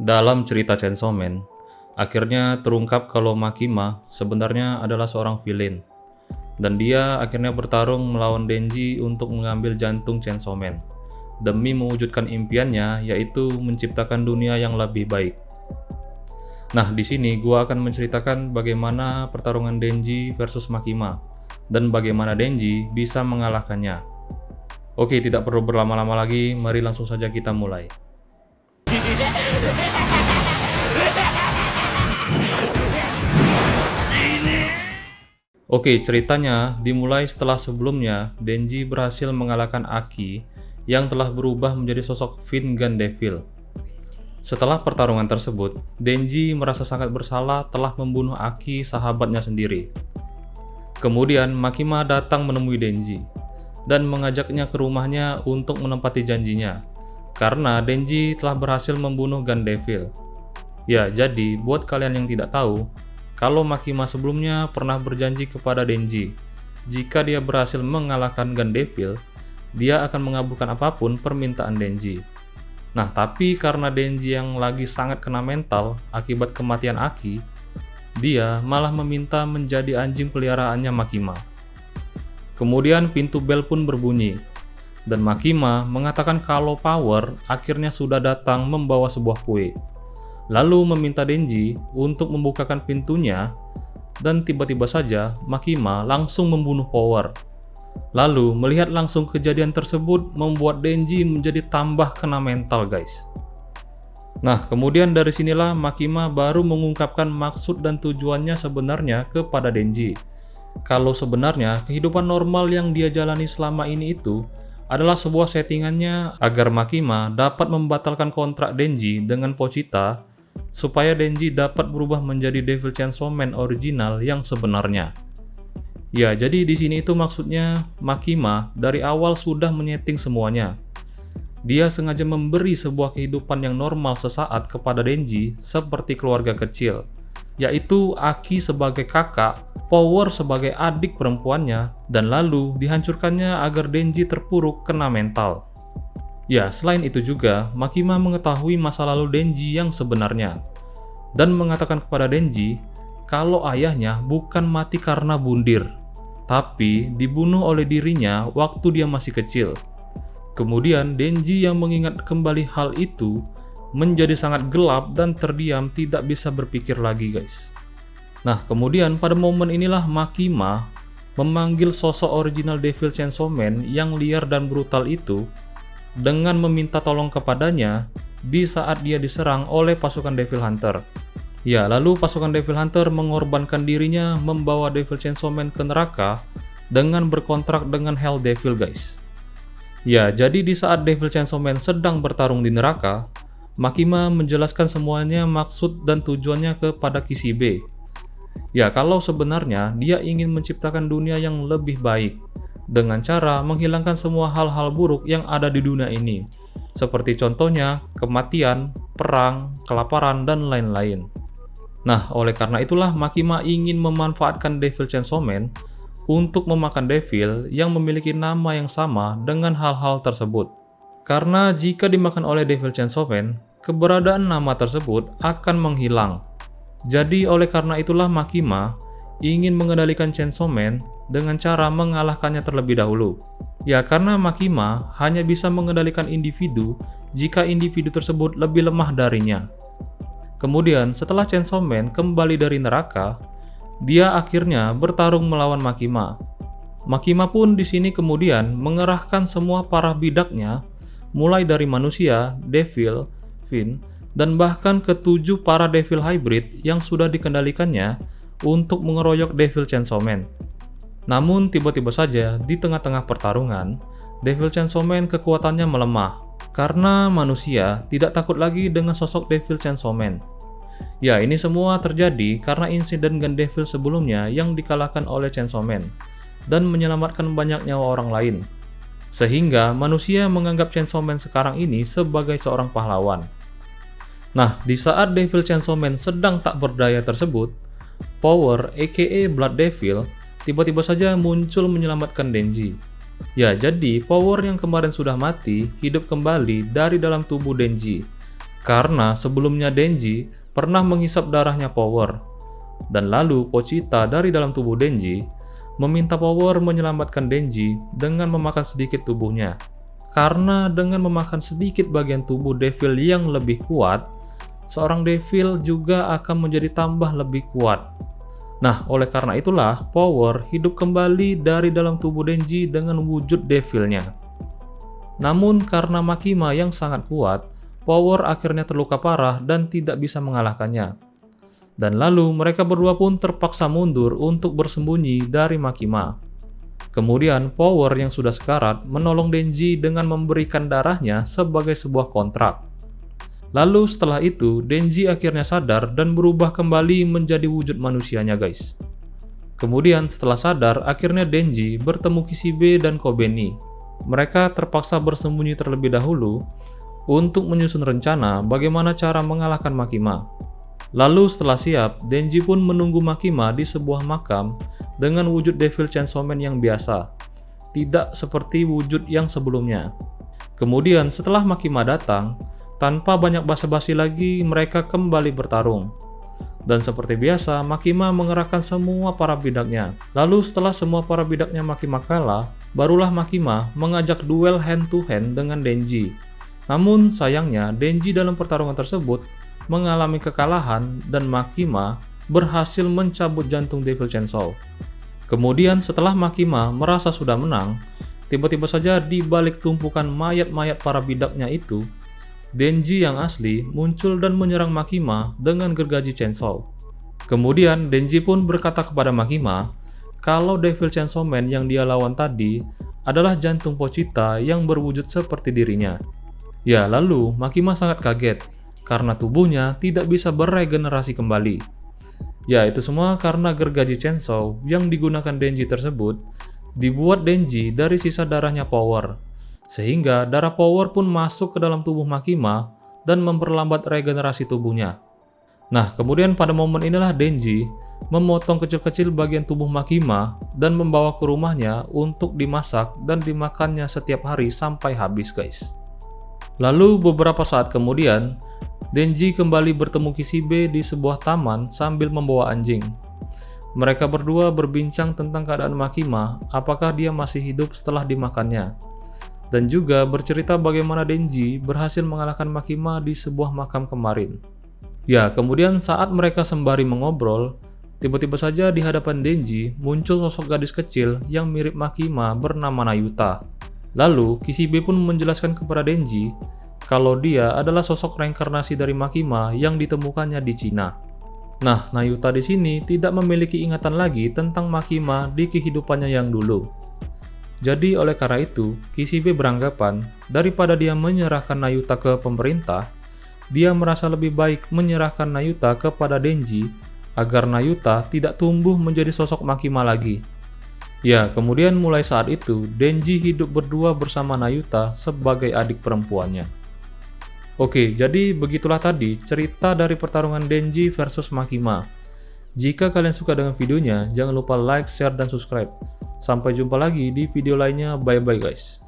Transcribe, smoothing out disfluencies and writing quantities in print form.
Dalam cerita Chainsaw Man, akhirnya terungkap kalau Makima sebenarnya adalah seorang villain, dan dia akhirnya bertarung melawan Denji untuk mengambil jantung Chainsaw Man demi mewujudkan impiannya, yaitu menciptakan dunia yang lebih baik. Nah, di sini gua akan menceritakan bagaimana pertarungan Denji versus Makima dan bagaimana Denji bisa mengalahkannya. Oke, tidak perlu berlama-lama lagi, mari langsung saja kita mulai. Oke, ceritanya dimulai setelah sebelumnya Denji berhasil mengalahkan Aki yang telah berubah menjadi sosok Fingan Devil. Setelah pertarungan tersebut, Denji merasa sangat bersalah telah membunuh Aki, sahabatnya sendiri. Kemudian Makima datang menemui Denji dan mengajaknya ke rumahnya untuk menepati janjinya, karena Denji telah berhasil membunuh Gun Devil. Ya, jadi buat kalian yang tidak tahu, kalau Makima sebelumnya pernah berjanji kepada Denji, jika dia berhasil mengalahkan Gun Devil, dia akan mengabulkan apapun permintaan Denji. Nah, tapi karena Denji yang lagi sangat kena mental akibat kematian Aki, dia malah meminta menjadi anjing peliharaannya Makima. Kemudian pintu bel pun berbunyi, dan Makima mengatakan kalau Power akhirnya sudah datang membawa sebuah kue. Lalu meminta Denji untuk membukakan pintunya, dan tiba-tiba saja Makima langsung membunuh Power. Lalu melihat langsung kejadian tersebut membuat Denji menjadi tambah kena mental, guys. Nah, kemudian dari sinilah Makima baru mengungkapkan maksud dan tujuannya sebenarnya kepada Denji. Kalau sebenarnya kehidupan normal yang dia jalani selama ini itu adalah sebuah settingannya agar Makima dapat membatalkan kontrak Denji dengan Pochita supaya Denji dapat berubah menjadi Devil Chainsaw Man original yang sebenarnya. Ya, jadi di sini itu maksudnya Makima dari awal sudah menyeting semuanya. Dia sengaja memberi sebuah kehidupan yang normal sesaat kepada Denji seperti keluarga kecil, yaitu Aki sebagai kakak, Power sebagai adik perempuannya, dan lalu dihancurkannya agar Denji terpuruk kena mental. Ya, selain itu juga Makima mengetahui masa lalu Denji yang sebenarnya dan mengatakan kepada Denji kalau ayahnya bukan mati karena bundir, tapi dibunuh oleh dirinya waktu dia masih kecil. Kemudian Denji yang mengingat kembali hal itu menjadi sangat gelap dan terdiam, tidak bisa berpikir lagi, guys. Nah, kemudian pada momen inilah Makima memanggil sosok original Devil Chainsaw Man yang liar dan brutal itu dengan meminta tolong kepadanya di saat dia diserang oleh pasukan Devil Hunter. Ya, lalu pasukan Devil Hunter mengorbankan dirinya membawa Devil Chainsaw Man ke neraka dengan berkontrak dengan Hell Devil, guys. Ya, jadi di saat Devil Chainsaw Man sedang bertarung di neraka, Makima menjelaskan semuanya maksud dan tujuannya kepada Kishibe. Ya, kalau sebenarnya dia ingin menciptakan dunia yang lebih baik dengan cara menghilangkan semua hal-hal buruk yang ada di dunia ini, seperti contohnya kematian, perang, kelaparan, dan lain-lain. Nah, oleh karena itulah Makima ingin memanfaatkan Devil Chainsaw Man untuk memakan Devil yang memiliki nama yang sama dengan hal-hal tersebut. Karena jika dimakan oleh Devil Chainsaw Man, keberadaan nama tersebut akan menghilang. Jadi oleh karena itulah Makima ingin mengendalikan Chainsaw Man dengan cara mengalahkannya terlebih dahulu. Ya, karena Makima hanya bisa mengendalikan individu jika individu tersebut lebih lemah darinya. Kemudian setelah Chainsaw Man kembali dari neraka, dia akhirnya bertarung melawan Makima. Makima pun di sini kemudian mengerahkan semua para bidaknya, mulai dari manusia, devil, Fin, dan bahkan ke-7 para devil hybrid yang sudah dikendalikannya untuk mengeroyok Devil Chainsaw Man. Namun tiba-tiba saja di tengah-tengah pertarungan, Devil Chainsaw Man kekuatannya melemah karena manusia tidak takut lagi dengan sosok Devil Chainsaw Man. Ya, ini semua terjadi karena insiden Gun Devil sebelumnya yang dikalahkan oleh Chainsaw Man dan menyelamatkan banyak nyawa orang lain. Sehingga manusia menganggap Chainsaw Man sekarang ini sebagai seorang pahlawan. Nah, di saat Devil Chainsaw Man sedang tak berdaya tersebut, Power aka Blood Devil tiba-tiba saja muncul menyelamatkan Denji. Ya, jadi Power yang kemarin sudah mati hidup kembali dari dalam tubuh Denji Karena sebelumnya Denji pernah menghisap darahnya Power, dan lalu Pochita dari dalam tubuh Denji meminta Power menyelamatkan Denji dengan memakan sedikit tubuhnya. Karena dengan memakan sedikit bagian tubuh Devil yang lebih kuat, seorang Devil juga akan menjadi tambah lebih kuat. Nah, oleh karena itulah Power hidup kembali dari dalam tubuh Denji dengan wujud Devilnya. Namun karena Makima yang sangat kuat, Power akhirnya terluka parah dan tidak bisa mengalahkannya. Dan lalu mereka berdua pun terpaksa mundur untuk bersembunyi dari Makima. Kemudian Power yang sudah sekarat menolong Denji dengan memberikan darahnya sebagai sebuah kontrak. Lalu setelah itu Denji akhirnya sadar dan berubah kembali menjadi wujud manusianya guys. Kemudian setelah sadar akhirnya Denji bertemu Kishibe dan Kobeni. Mereka terpaksa bersembunyi terlebih dahulu untuk menyusun rencana bagaimana cara mengalahkan Makima. Lalu setelah siap, Denji pun menunggu Makima di sebuah makam dengan wujud Devil Chainsaw Man yang biasa, tidak seperti wujud yang sebelumnya. Kemudian setelah Makima datang, tanpa banyak basa-basi lagi mereka kembali bertarung. Dan seperti biasa, Makima mengerahkan semua para bidaknya. Lalu setelah semua para bidaknya Makima kalah, barulah Makima mengajak duel hand to hand dengan Denji. Namun sayangnya Denji dalam pertarungan tersebut mengalami kekalahan dan Makima berhasil mencabut jantung Devil Chainsaw. Kemudian setelah Makima merasa sudah menang, tiba-tiba saja di balik tumpukan mayat-mayat para bidaknya itu, Denji yang asli muncul dan menyerang Makima dengan gergaji chainsaw. Kemudian Denji pun berkata kepada Makima kalau Devil Chainsaw Man yang dia lawan tadi adalah jantung Pochita yang berwujud seperti dirinya. Ya, lalu Makima sangat kaget karena tubuhnya tidak bisa beregenerasi kembali. Ya, itu semua karena gergaji chainsaw yang digunakan Denji tersebut dibuat Denji dari sisa darahnya Power, sehingga darah Power pun masuk ke dalam tubuh Makima dan memperlambat regenerasi tubuhnya. Nah, kemudian pada momen inilah Denji memotong kecil-kecil bagian tubuh Makima dan membawa ke rumahnya untuk dimasak dan dimakannya setiap hari sampai habis guys. Lalu beberapa saat kemudian, Denji kembali bertemu Kishibe di sebuah taman sambil membawa anjing. Mereka berdua berbincang tentang keadaan Makima, apakah dia masih hidup setelah dimakannya. Dan juga bercerita bagaimana Denji berhasil mengalahkan Makima di sebuah makam kemarin. Ya, kemudian saat mereka sembari mengobrol, tiba-tiba saja di hadapan Denji muncul sosok gadis kecil yang mirip Makima bernama Nayuta. Lalu Kishibe pun menjelaskan kepada Denji kalau dia adalah sosok reinkarnasi dari Makima yang ditemukannya di Cina. Nah, Nayuta di sini tidak memiliki ingatan lagi tentang Makima di kehidupannya yang dulu. Jadi oleh karena itu, Kishibe beranggapan daripada dia menyerahkan Nayuta ke pemerintah, dia merasa lebih baik menyerahkan Nayuta kepada Denji agar Nayuta tidak tumbuh menjadi sosok Makima lagi. Ya, kemudian mulai saat itu, Denji hidup berdua bersama Nayuta sebagai adik perempuannya. Oke, jadi begitulah tadi cerita dari pertarungan Denji versus Makima. Jika kalian suka dengan videonya, jangan lupa like, share, dan subscribe. Sampai jumpa lagi di video lainnya. Bye-bye guys.